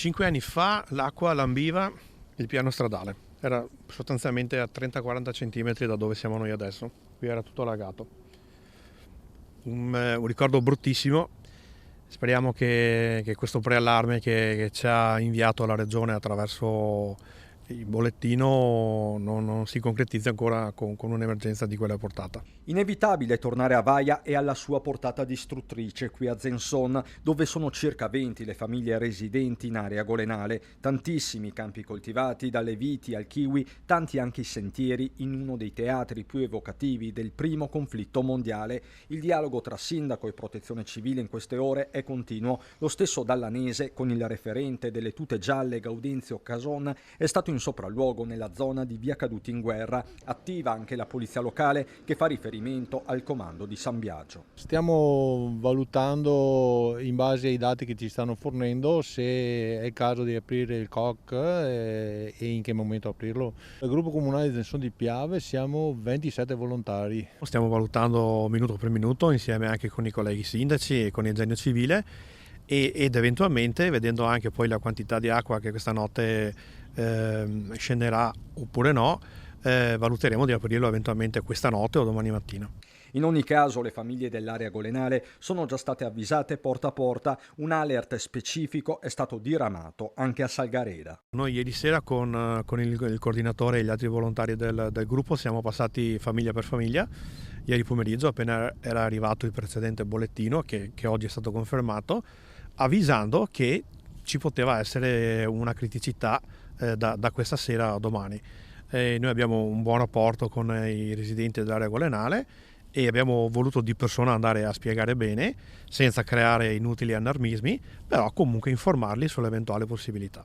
5 anni fa l'acqua lambiva il piano stradale, era sostanzialmente a 30-40 cm da dove siamo noi adesso, qui era tutto allagato. Un ricordo bruttissimo, speriamo che questo preallarme che ci ha inviato la Regione attraverso il bollettino non si concretizzi ancora con un'emergenza di quella portata. Inevitabile tornare a Vaia e alla sua portata distruttrice qui a Zenson, dove sono circa 20 le famiglie residenti in area golenale, tantissimi campi coltivati, dalle viti al kiwi, tanti anche i sentieri in uno dei teatri più evocativi del primo conflitto mondiale. Il dialogo tra sindaco e protezione civile in queste ore è continuo. Lo stesso Dallanese, con il referente delle tute gialle Gaudenzio Cason, è stato in sopralluogo nella zona di Via Caduti in Guerra. Attiva anche la polizia locale che fa riferimento al comando di San Biagio. Stiamo valutando in base ai dati che ci stanno fornendo se è il caso di aprire il COC e in che momento aprirlo. Il gruppo comunale di Zenson di Piave siamo 27 volontari. Stiamo valutando minuto per minuto insieme anche con i colleghi sindaci e con il genio civile ed eventualmente, vedendo anche poi la quantità di acqua che questa notte scenderà oppure no, valuteremo di aprirlo eventualmente questa notte o domani mattina. In ogni caso le famiglie dell'area golenale sono già state avvisate porta a porta, un alert specifico è stato diramato anche a Salgareda. Noi ieri sera con il coordinatore e gli altri volontari del gruppo siamo passati famiglia per famiglia. Ieri pomeriggio, appena era arrivato il precedente bollettino che oggi è stato confermato, avvisando che ci poteva essere una criticità da questa sera a domani. Noi abbiamo un buon rapporto con i residenti dell'area golenale e abbiamo voluto di persona andare a spiegare bene, senza creare inutili allarmismi, però comunque informarli sull'eventuale possibilità.